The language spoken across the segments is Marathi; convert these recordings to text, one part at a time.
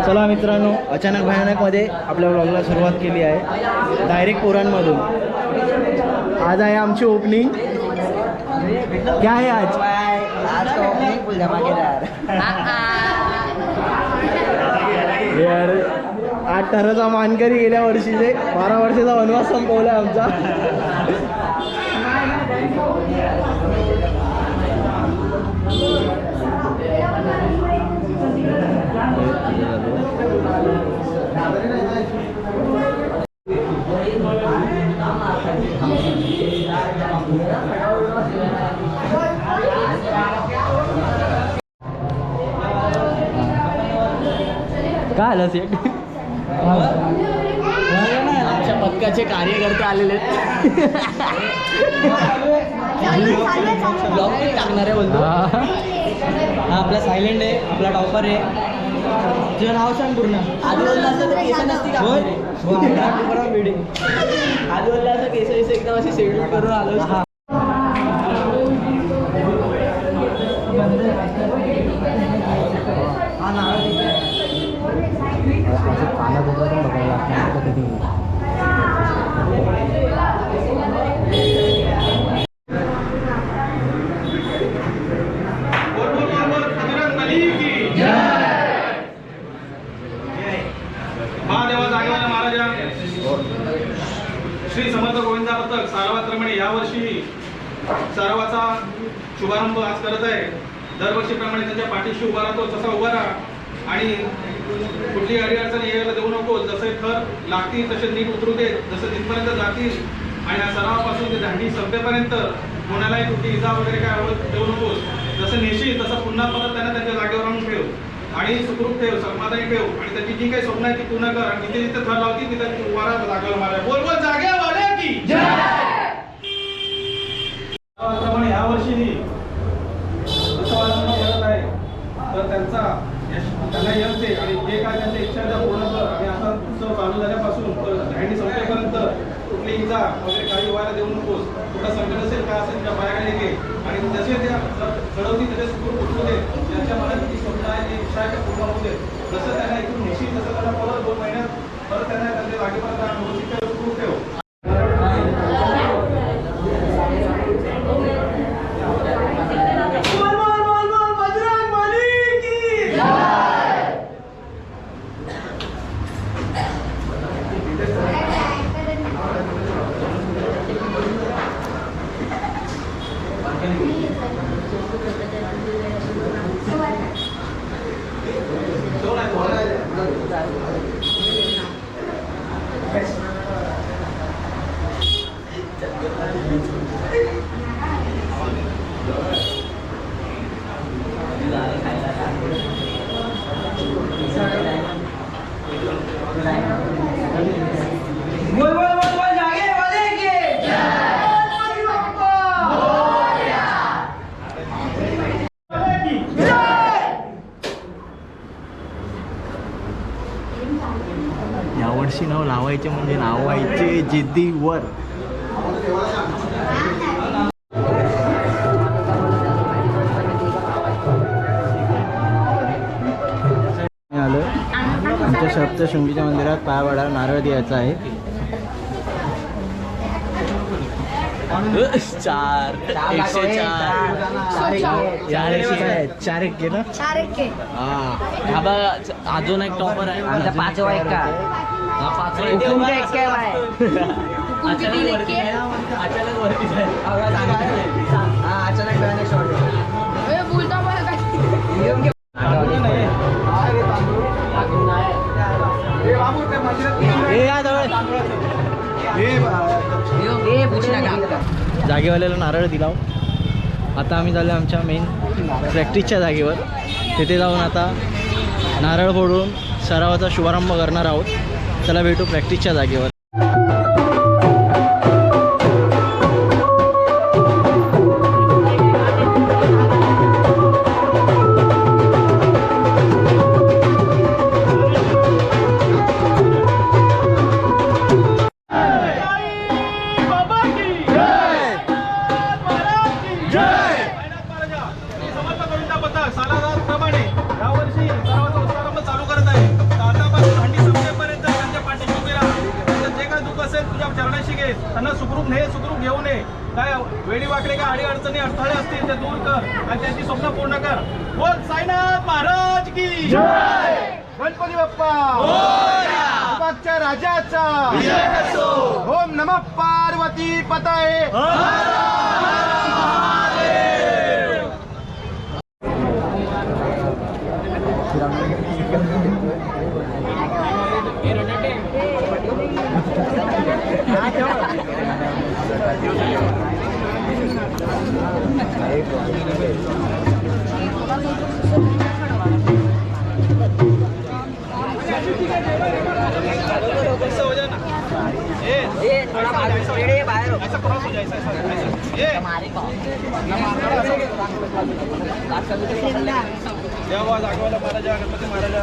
चला मित्रांनो, अचानक भयानकमध्ये आपल्या व्लॉगला सुरुवात केली आहे डायरेक्ट पोरांमधून. आज आहे आमची ओपनिंग. क्या आहे आज? यार 18चा मानकरी गेल्या वर्षीचे 12 वर्षाचा वनवास संपवला आमचा. काय आलं सेट? आमच्या पथकाचे कार्यकर्ते आलेले आहेत. ब्लॉग पण टाकणार आहे बोलतो. हा आपला सायलेंट आहे, आपला टॉपर आहे. तुझं नाव सांग पूर्ण. आधी बोलला असं तर केस नसती का? आधी बोलला असं केस एकदम अशी शेड्यूल करून आलो. श्री समर्थ गोविंदा पथक सारवात्रमणे यावर्षी सरावाचा शुभारंभ आज करत आहे. दरवर्षीप्रमाणे त्यांच्या पाठीशी उभा राहतो तसा उभा राहा आणि कुठली अडीअडचण यायला देऊ नको. जसे थर लागतील तसे नीट उतरू दे. जसं तिथपर्यंत जातील आणि या सरावापासून ते दांडी संपेपर्यंत कोणालाही कुठली इजा वगैरे काय देऊ नकोस. जसं नेशील तसं पुन्हा परत त्यांना त्यांच्या जागेवर आणून ठेव आणि सुखरूप ठेव, समाधानी ठेव आणि त्याची जी काही स्वप्न आहे ती पूर्ण कर. आणि जिथे जिथे थर लावतील तिथे उभा राहा, जागेवर मारा. बोल बोल जागेवाले की जय. त्याप्रमाणे यावर्षीही करत आहे तर त्यांना यश दे आणि जे काय त्यांच्या इच्छा त्या पूर्ण कर. आणि आता उत्सव चालू झाल्यापासून धांडी संपेपर्यंत कुठली इजा वगैरे काही व्हायला देऊ नकोस. कुठं संकट असेल काय असेल त्या पायाखाली घे आणि जसे त्या चढवतील तसे सुखरूप उठू दे. त्यांच्या मनात जी स्वप्न आहे जी इच्छा आहे त्या पूर्ण होऊ दे. जसं त्यांना इथून निश्चित तसं त्यांना परत 2 महिन्यात परत त्यांना त्यांच्या जागेपर्यंत सुखरूप ठेव. यावर्षी नाव लावायचे म्हणजे लावायचे जिद्दीवर. आलो आमच्या सप्तशृंगीच्या मंदिरात पाया पडायला नारळ द्यायचा आहे. 4 4 1 ना 4 1 हा बघ अजून एक टॉपर आहे आमचा 5वा एक का हुकुमचा एक काय आहे. अचानक वरती जाईल. अचानक बॅनर शॉट बोलता मला काय जागेवाल्याला नारळ दिला. आता आम्ही झालो आमच्या मेन प्रॅक्टिसच्या जागेवर. तिथे जाऊन आता नारळ फोडून सरावाचा शुभारंभ करणार आहोत. चला भेटू प्रॅक्टिसच्या जागेवर. सालाप्रमाणे यावर्षी सर्वांचा उत्साह चालू करत आहे. वेडी वाकडे का अडी अडचणी अडथळे असतील ते दूर कर आणि त्यांची स्वप्न पूर्ण कर. बोल साईनाथ महाराज की गणपती बाप्पा मागच्या राजाचा ओम नमः पार्वती पताये. ऐसा हो जाए ना, थोड़ा बाहर ऐसा क्रॉस हो जाए, ऐसा ये देवा जागवायला महाराजा गणपती महाराजा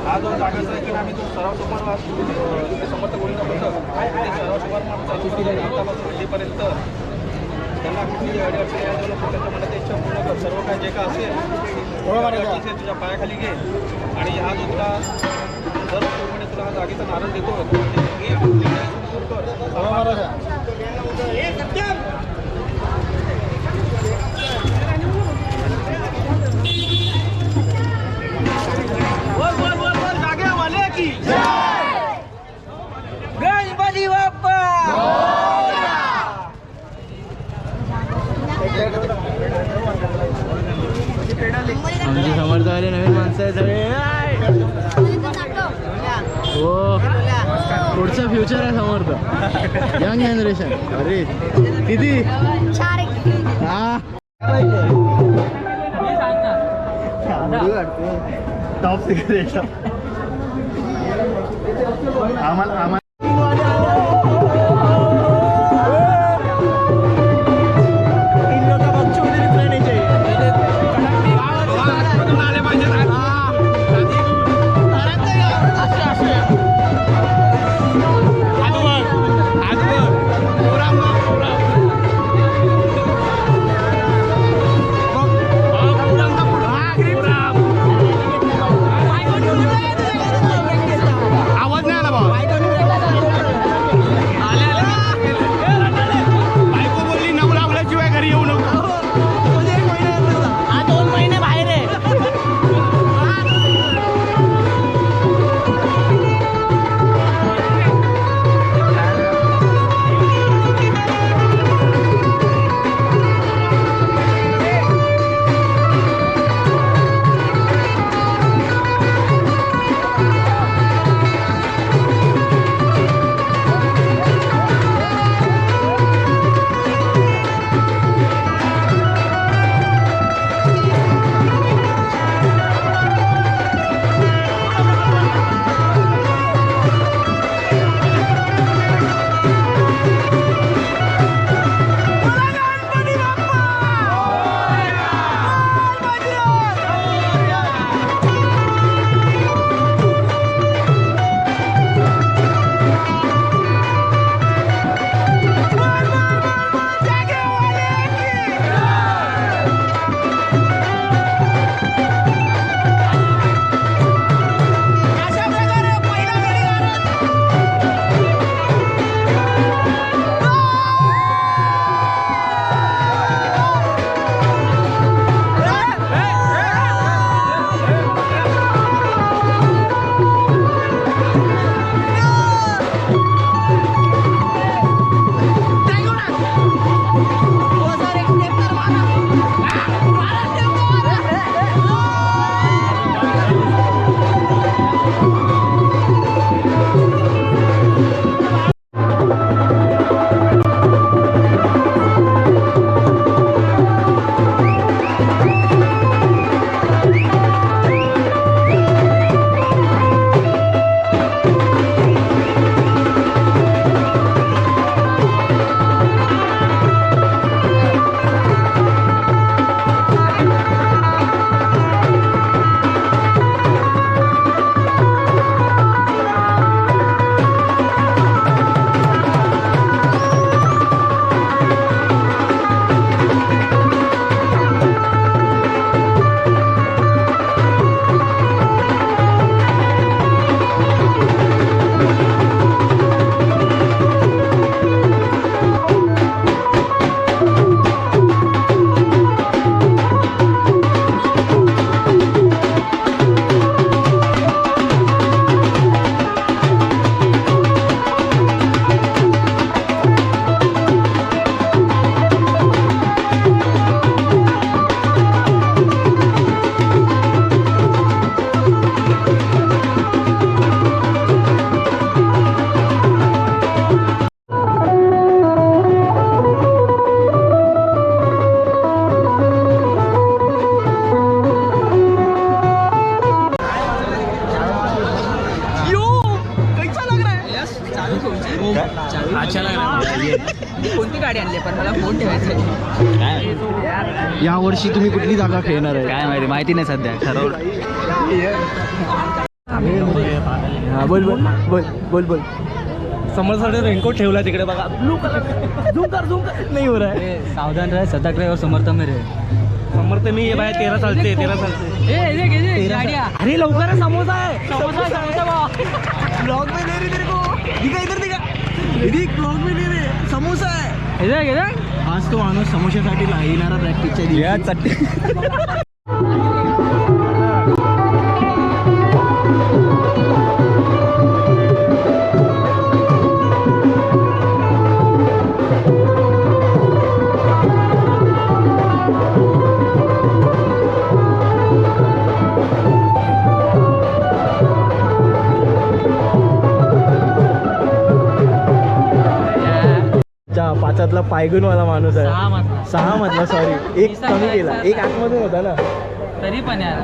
हा जो जागाचा आहे की आम्ही तो सराव तुम्हाला समर्थ गोविंद पथक ते सराव शुभारंभ चालू केले आतापासून हल्लीपर्यंत त्यांना कुठली अडचणी आहे त्याच्या मनात इच्छा पूर्ण कर. सर्व काय जे काय असेल तुझ्या पायाखाली घे आणि हा जो तुला दर महिने तुला हा जागेचा नारळ देतो ते दूर कर. बोल बोल बोल बोल जागे वाले की गणपती बाप्पा आमचे समर्थ आले नवीन माणसं आहे सगळे. हो पुढचं फ्युचर आहे समर्थ यंग जनरेशन. अरे किती हा टॉप सिक्रेट आम्हाला आवाज नाही आला बा. कोणती गाडी आणली पण मला फोन ठेवायचा या वर्षी तुम्ही कुठली जागा खेळणार आहे? काय माहिती माहिती नाही सध्या ठरवलं. हा बोल बोल बोल बोल बोल. समोरसाठी रेनकोट ठेवला तिकडे बघा. नाही हो रहा है. सावधान रहे सतर्क रहे और समर्थ में रहे. समोर मी बाय 13 चालते 13 चालते. अरे लवकर समोसा आहे. ब्लॉग में ले रही तेरे को. दिखा इधर दिखा. दिख ब्लॉग में ले रही. समोसा आहे. आज तो माणूस समोशासाठी येणारा प्रॅक्टिसच्या दिवशी. पाचातला पायगुणवाला माणूस आहे. 6 मधला सॉरी एक कमी केला. एक आतमधून होता ना. तरी पण यार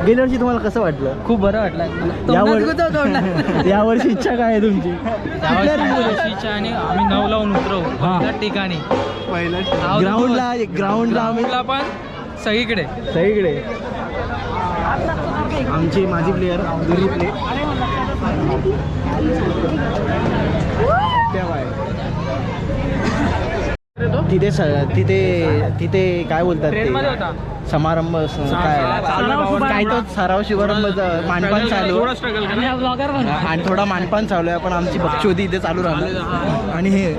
गेल्या वर्षी तुम्हाला कसं वाटलं? खूप बरं वाटलं. यावर्षी इच्छा काय आहे तुमची? आणि आम्ही 9 लावून उतरवू त्या ठिकाणी ग्राउंडला आम्ही पण सगळीकडे आमचे माजी प्लेयर दुर्रीप्ले तिथे तिथे काय बोलतात ते समारंभ काय तो सराव शुभारंभ मानपान चालू आणि थोडा मानपान चालू आहे. पण आमची बक्षोदी इथे चालू राहिली. आणि हे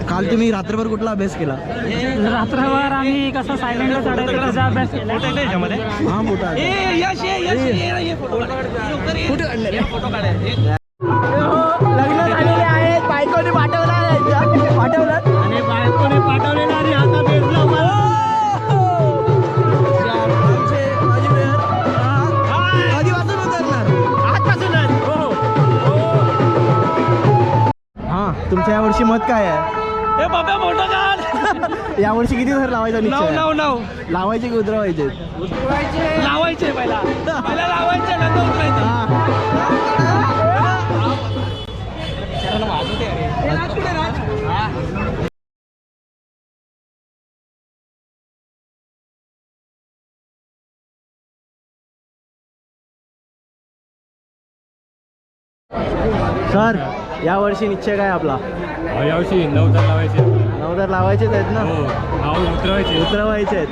काल तुम्ही रात्रभर कुठला अभ्यास केला? रात्रभर आम्ही कसं सायलेंटला चढायचा अभ्यास केला. हा मोठा लग्न झालेले आहेत. बायकोने पाठवला आणि बायकोने पाठवलेला आणि आता भेटला मला. कधीपासून उतरणार? आजपासूनच. हा तुमच्या यावर्षी मत काय आहे? यावर्षी किती थर लावायचा निश्चय? 9 लावायचे की उतरवायचे? लावायचे पहिला लावायचे नंतर उतरायचे. सर यावर्षी निश्चय काय आपला? यावर्षी 9 लावायचे. 9 लावायचेच आहेत ना? उतरवायचे आहेत.